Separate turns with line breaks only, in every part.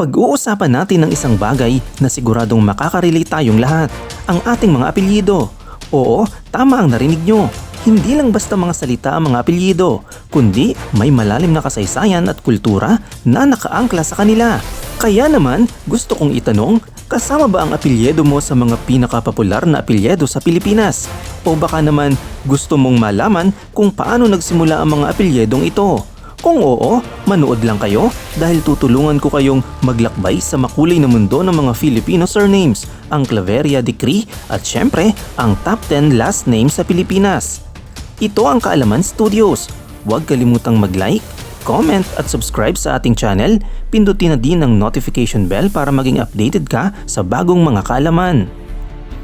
Pag-uusapan natin ng isang bagay na siguradong makakarelate tayong lahat, ang ating mga apelyido. Oo, tama ang narinig nyo. Hindi lang basta mga salita ang mga apelyido, kundi may malalim na kasaysayan at kultura na nakaangkla sa kanila. Kaya naman, gusto kong itanong, kasama ba ang apelyido mo sa mga pinakapopular na apelyido sa Pilipinas? O baka naman gusto mong malaman kung paano nagsimula ang mga apelyidong ito? Kung oo, manood lang kayo dahil tutulungan ko kayong maglakbay sa makulay na mundo ng mga Filipino surnames, ang Claveria Decree at syempre ang top 10 last names sa Pilipinas. Ito ang Kaalaman Studios. Huwag kalimutang mag-like, comment at subscribe sa ating channel. Pindutin na din ang notification bell para maging updated ka sa bagong mga kaalaman.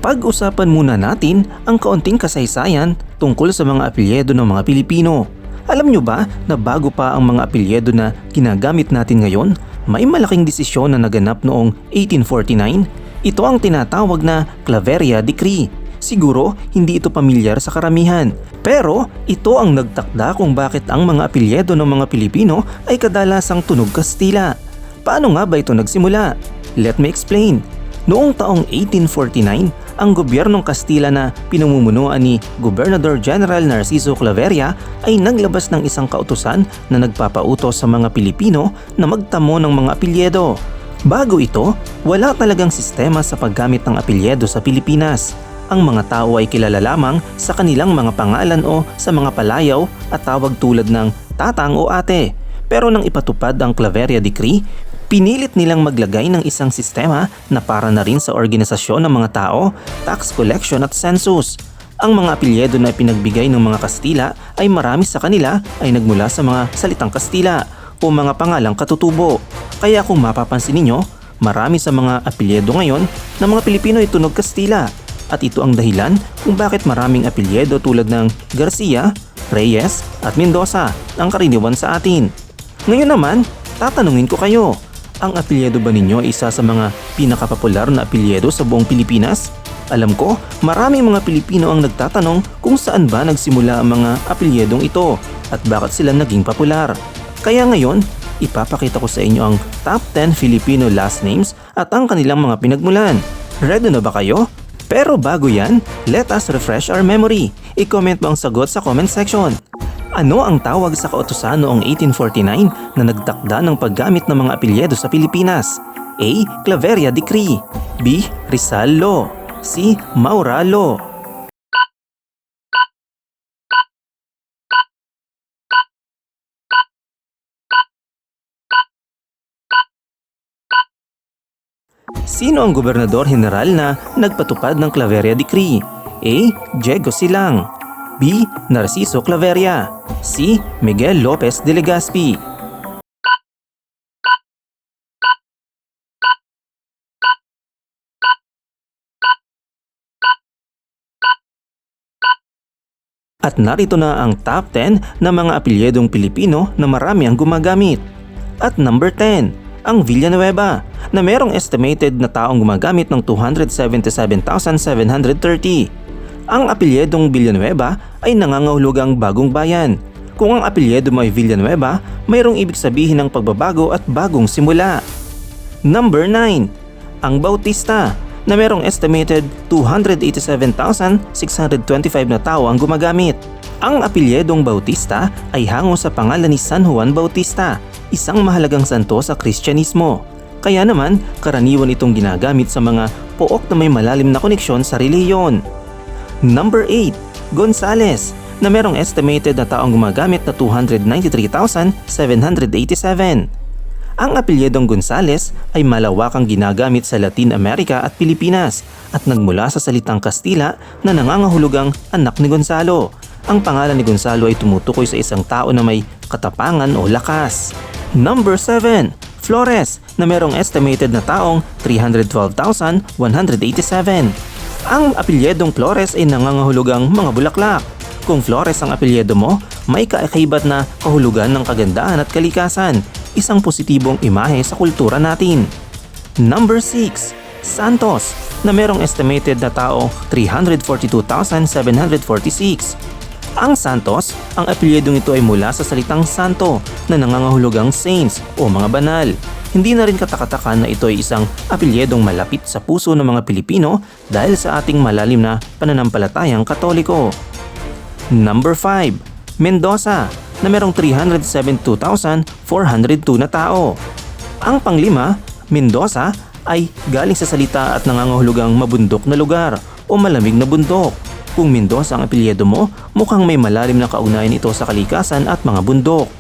Pag-usapan muna natin ang kaunting kasaysayan tungkol sa mga apelyido ng mga Pilipino. Alam nyo ba na bago pa ang mga apelyido na ginagamit natin ngayon, may malaking desisyon na naganap noong 1849? Ito ang tinatawag na Claveria Decree. Siguro hindi ito pamilyar sa karamihan, pero ito ang nagtakda kung bakit ang mga apelyido ng mga Pilipino ay kadalasang tunog Kastila. Paano nga ba ito nagsimula? Let me explain. Noong taong 1849, ang gobyernong Kastila na pinamumunuan ni Gobernador General Narciso Claveria ay naglabas ng isang kautusan na nagpapautos sa mga Pilipino na magtamo ng mga apelyido. Bago ito, wala talagang sistema sa paggamit ng apelyido sa Pilipinas. Ang mga tao ay kilala lamang sa kanilang mga pangalan o sa mga palayaw at tawag tulad ng tatang o ate. Pero nang ipatupad ang Claveria Decree, pinilit nilang maglagay ng isang sistema na para na rin sa organisasyon ng mga tao, tax collection at census. Ang mga apelyido na pinagbigay ng mga Kastila ay marami sa kanila ay nagmula sa mga salitang Kastila o mga pangalang katutubo. Kaya kung mapapansin ninyo, marami sa mga apelyido ngayon na mga Pilipino ay tunog Kastila. At ito ang dahilan kung bakit maraming apelyido tulad ng Garcia, Reyes at Mendoza ang karaniwan sa atin. Ngayon naman, tatanungin ko kayo. Ang apelyido ba ninyo ay isa sa mga pinakapopular na apelyido sa buong Pilipinas? Alam ko, maraming mga Pilipino ang nagtatanong kung saan ba nagsimula ang mga apelyidong ito at bakit sila naging popular. Kaya ngayon, ipapakita ko sa inyo ang top 10 Filipino last names at ang kanilang mga pinagmulan. Ready na ba kayo? Pero bago yan, let us refresh our memory. I-comment mo ang sagot sa comment section. Ano ang tawag sa kautusan noong 1849 na nagtakda ng paggamit ng mga apelyido sa Pilipinas? A. Claveria Decree. B. Rizal Law. C. Maura Law. Sino ang gobernador general na nagpatupad ng Claveria Decree? A. Diego Silang. B. Narciso Claveria. C. Miguel Lopez de Legazpi. At narito na ang top 10 na mga apelyidong Pilipino na marami ang gumagamit. At number 10, ang Villanueva na merong estimated na taong gumagamit ng 277,730. Ang apelyidong Villanueva ay nangangahulugang bagong bayan. Kung ang apelyido mo ay Villanueva, mayroong ibig sabihin ng pagbabago at bagong simula. Number 9, ang Bautista na merong estimated 287,625 na tao ang gumagamit. Ang apelyidong Bautista ay hango sa pangalan ni San Juan Bautista, isang mahalagang santo sa Kristyanismo. Kaya naman, karaniwan itong ginagamit sa mga pook na may malalim na koneksyon sa relihiyon. Number 8, Gonzales na merong estimated na taong gumagamit na 293,787. Ang apelyidong Gonzales ay malawakang ginagamit sa Latin America at Pilipinas at nagmula sa salitang Kastila na nangangahulugang anak ni Gonzalo. Ang pangalan ni Gonzalo ay tumutukoy sa isang tao na may katapangan o lakas. Number 7, Flores na merong estimated na taong 312,187. Ang apelyidong Flores ay nangangahulugang mga bulaklak. Kung Flores ang apelyido mo, may kaakibat na kahulugan ng kagandahan at kalikasan, isang positibong imahe sa kultura natin. Number 6, Santos na merong estimated na tao 342,746. Ang Santos, ang apelyidong ito ay mula sa salitang santo na nangangahulugang saints o mga banal. Hindi na rin katakataka na ito ay isang apelyedong malapit sa puso ng mga Pilipino dahil sa ating malalim na pananampalatayang Katoliko. Number 5. Mendoza na merong 372,402 na tao. Ang panglima, Mendoza ay galing sa salita at nangangahulugang mabundok na lugar o malamig na bundok. Kung Mendoza ang apelyido mo, mukhang may malalim na kaugnayan ito sa kalikasan at mga bundok.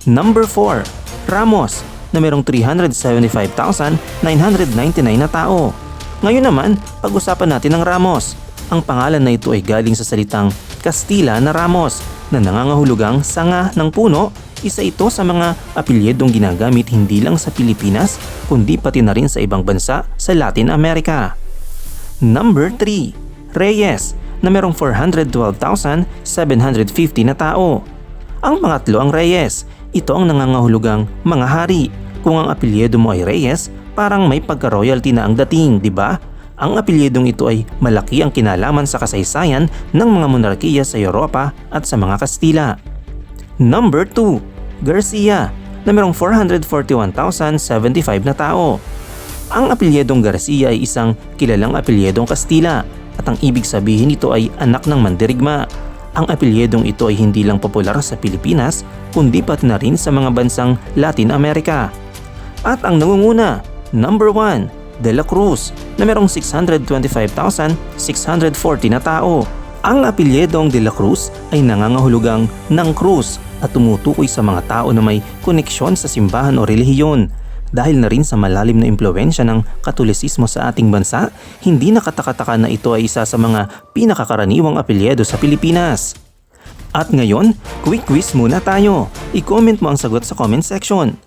Number 4. Ramos na merong 375,999 na tao. Ngayon naman, pag-usapan natin ang Ramos. Ang pangalan na ito ay galing sa salitang Kastila na Ramos na nangangahulugang sanga ng puno. Isa ito sa mga apelyedong ginagamit hindi lang sa Pilipinas kundi pati na rin sa ibang bansa sa Latin America. Number 3. Reyes na merong 412,750 na tao. Ang pangatlo ang Reyes. Ito ang nangangahulugang mga hari. Kung ang apelyido mo ay Reyes, parang may pagka-royalty na ang dating, di ba? Ang apelyidong ito ay malaki ang kinalaman sa kasaysayan ng mga monarkiya sa Europa at sa mga Kastila. Number 2. Garcia na merong 441,075 na tao. Ang apelyedong Garcia ay isang kilalang apelyedong Kastila at ang ibig sabihin nito ay anak ng mandirigma. Ang apelyedong ito ay hindi lang popular sa Pilipinas kundi pati na rin sa mga bansang Latin America. At ang nangunguna, number 1, De La Cruz na merong 625,640 na tao. Ang apelyedong De La Cruz ay nangangahulugang ng krus at tumutukoy sa mga tao na may koneksyon sa simbahan o relihiyon. Dahil na rin sa malalim na impluwensya ng Katolisismo sa ating bansa, hindi nakatakataka na ito ay isa sa mga pinakakaraniwang apelyedo sa Pilipinas. At ngayon, quick quiz muna tayo. I-comment mo ang sagot sa comment section.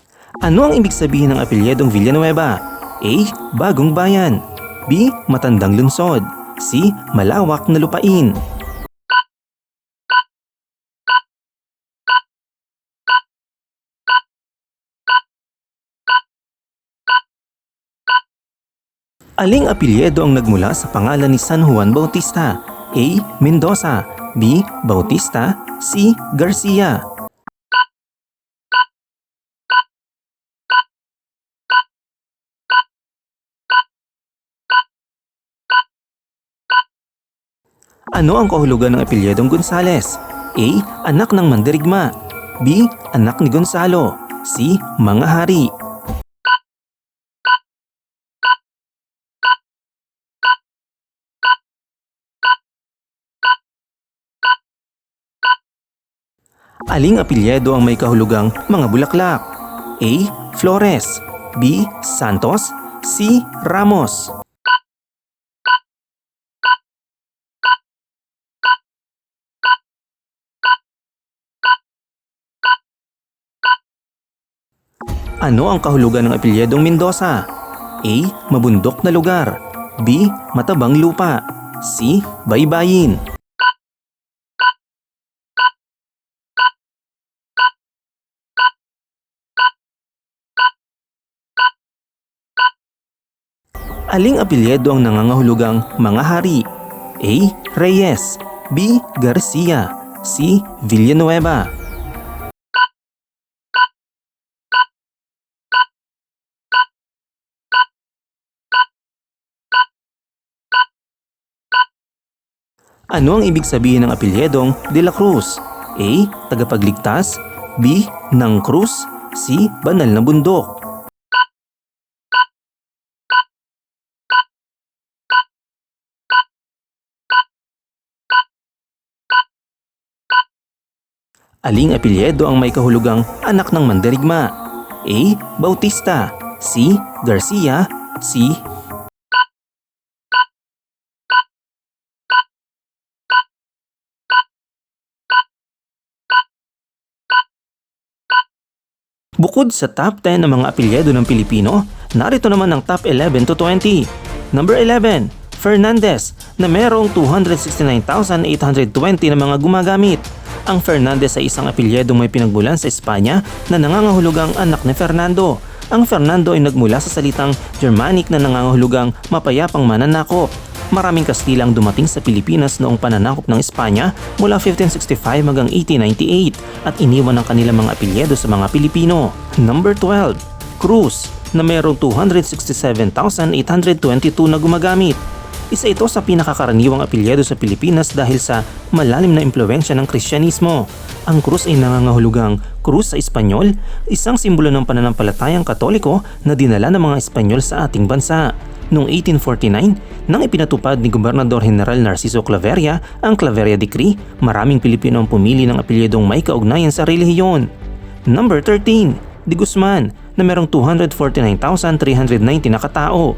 Ano ang ibig sabihin ng apelyedong Villanueva? A. Bagong bayan. B. Matandang lungsod. C. Malawak na lupain. Aling apelyido ang nagmula sa pangalan ni San Juan Bautista? A. Mendoza. B. Bautista. C. Garcia. Ano ang kahulugan ng apelyedong Gonzales? A. Anak ng mandirigma. B. Anak ni Gonzalo. C. Mga hari. Aling apelyido ang may kahulugang mga bulaklak? A. Flores. B. Santos. C. Ramos. Ano ang kahulugan ng apelyedong Mendoza? A. Mabundok na lugar. B. Matabang lupa. C. Baybayin. Aling apelyido ang nangangahulugang mga hari? A. Reyes. B. Garcia. C. Villanueva. Ano ang ibig sabihin ng apelyedong De La Cruz? A. Tagapagligtas. B. Ng Cruz. C. Banal na bundok. Aling apelyido ang may kahulugang anak ng mandirigma? A. Bautista. C. Garcia. C. Bukod sa top 10 ng mga apelyido ng Pilipino, narito naman ang top 11 to 20. Number 11, Fernandez na merong 269,820 na mga gumagamit. Ang Fernandez ay isang apelyido may pinagmulan sa Espanya na nangangahulugang anak ni Fernando. Ang Fernando ay nagmula sa salitang Germanic na nangangahulugang mapayapang mananakop. Maraming Kastila ang dumating sa Pilipinas noong pananakop ng Espanya mula 1565 hanggang 1898 at iniwan ang kanilang mga apelyido sa mga Pilipino. Number 12, Cruz na mayroong 267,822 na gumagamit. Isa ito sa pinakakaraniwang apelyido sa Pilipinas dahil sa malalim na impluwensya ng Kristyanismo. Ang krus ay nangangahulugang krus sa Espanyol, isang simbolo ng pananampalatayang Katoliko na dinala ng mga Espanyol sa ating bansa. Noong 1849, nang ipinatupad ni Gobernador General Narciso Claveria ang Claveria Decree, maraming Pilipino ang pumili ng apelyidong may kaugnayan sa relihiyon. Number 13, De Guzman, na merong 249,390 na katao.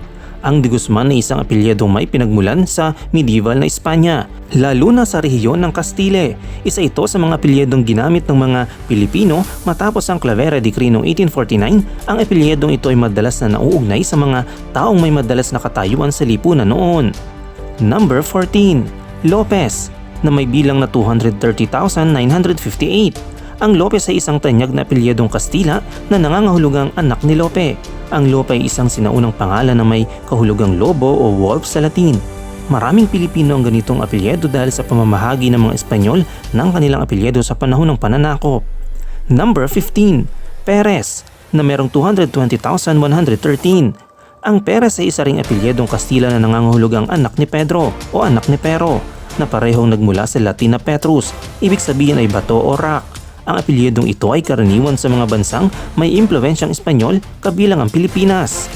Ang De Guzman ay isang apelyidong may pinagmulan sa medieval na Espanya, lalo na sa rehiyon ng Castile. Isa ito sa mga apelyidong ginamit ng mga Pilipino matapos ang Claveria Decree noong 1849. Ang apelyidong ito ay madalas na nauugnay sa mga taong may madalas na katayuan sa lipunan noon. Number 14, Lopez, na may bilang na 230,958. Ang Lopez ay isang tanyag na apelyidong Kastila na nangangahulugang anak ni Lope. Ang Lope ay isang sinaunang pangalan na may kahulugang lobo o wolf sa Latin. Maraming Pilipino ang ganitong apelyido dahil sa pamamahagi ng mga Espanyol ng kanilang apelyido sa panahon ng pananakop. Number 15, Perez, na merong 220,113. Ang Perez ay isa ring apelyidong Kastila na nangangahulugang anak ni Pedro o anak ni Pero, na parehong nagmula sa Latin na Petrus, ibig sabihin ay bato o rock. Ang apelyidong ito ay karaniwan sa mga bansang may impluwensyang Espanyol kabilang ang Pilipinas.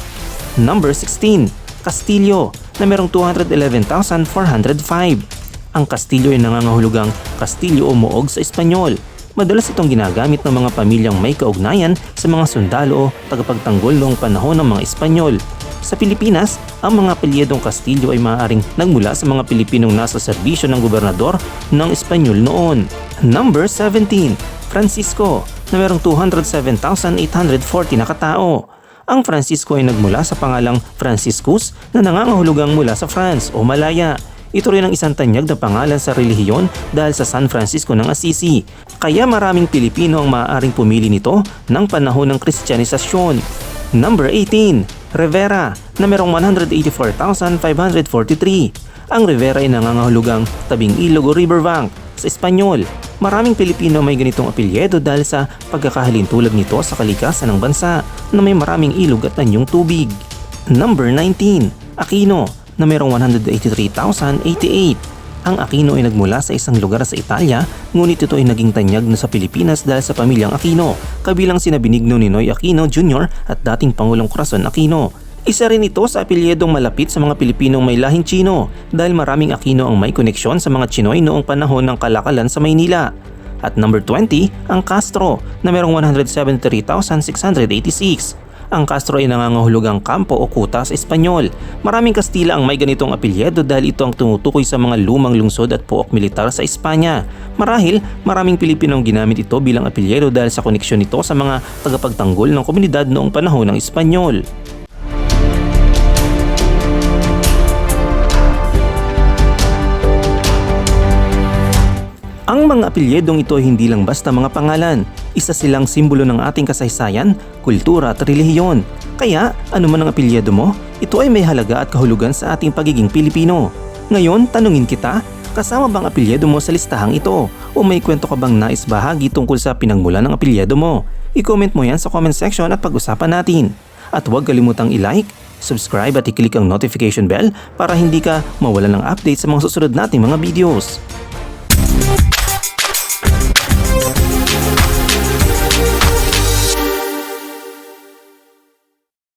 Number 16, Castillo, na merong 211,405. Ang Castillo ay nangangahulugang Kastilyo o Moog sa Espanyol. Madalas itong ginagamit ng mga pamilyang may kaugnayan sa mga sundalo o tagapagtanggol noong panahon ng mga Espanyol. Sa Pilipinas, ang mga apelyidong Castillo ay maaaring nagmula sa mga Pilipinong nasa serbisyo ng gobernador ng Espanyol noon. Number 17, Francisco, na merong 207,840 na katao. Ang Francisco ay nagmula sa pangalang Franciscus na nangangahulugang mula sa France o Malaya. Ito rin ang isang tanyag na pangalan sa relihiyon dahil sa San Francisco ng Assisi. Kaya maraming Pilipino ang maaaring pumili nito ng panahon ng Kristyanisasyon. Number 18, Rivera, na merong 184,543. Ang Rivera ay nangangahulugang tabing ilog o riverbank sa Espanyol. Maraming Pilipino may ganitong apelyido dahil sa pagkakahalintulad nito sa kalikasan ng bansa na may maraming ilog at tanyong tubig. Number 19, Aquino, na merong 183,088. Ang Aquino ay nagmula sa isang lugar sa Italia, ngunit ito ay naging tanyag na sa Pilipinas dahil sa pamilyang Aquino, kabilang sina Benigno Ninoy Aquino Jr. at dating Pangulong Corazon Aquino. Isa rin ito sa apelyidong malapit sa mga Pilipinong may lahing Chino dahil maraming Aquino ang may koneksyon sa mga Chinoy noong panahon ng kalakalan sa Maynila. At number 20, ang Castro, na merong 173,686. Ang Castro ay nangangahulugang kampo o kuta sa Espanyol. Maraming Kastila ang may ganitong apelyido dahil ito ang tumutukoy sa mga lumang lungsod at pook militar sa Espanya. Marahil, maraming Pilipinong ginamit ito bilang apelyido dahil sa koneksyon nito sa mga tagapagtanggol ng komunidad noong panahon ng Espanyol. Ang mga apelyidong ito ay hindi lang basta mga pangalan, isa silang simbolo ng ating kasaysayan, kultura at relihiyon. Kaya, ano man ang apelyido mo, ito ay may halaga at kahulugan sa ating pagiging Pilipino. Ngayon, tanungin kita, kasama bang apelyido mo sa listahang ito? O may kwento ka bang nais bahagi tungkol sa pinagmulan ng apelyido mo? I-comment mo yan sa comment section at pag-usapan natin. At huwag kalimutang i-like, subscribe at i-click ang notification bell para hindi ka mawalan ng update sa mga susunod nating mga videos.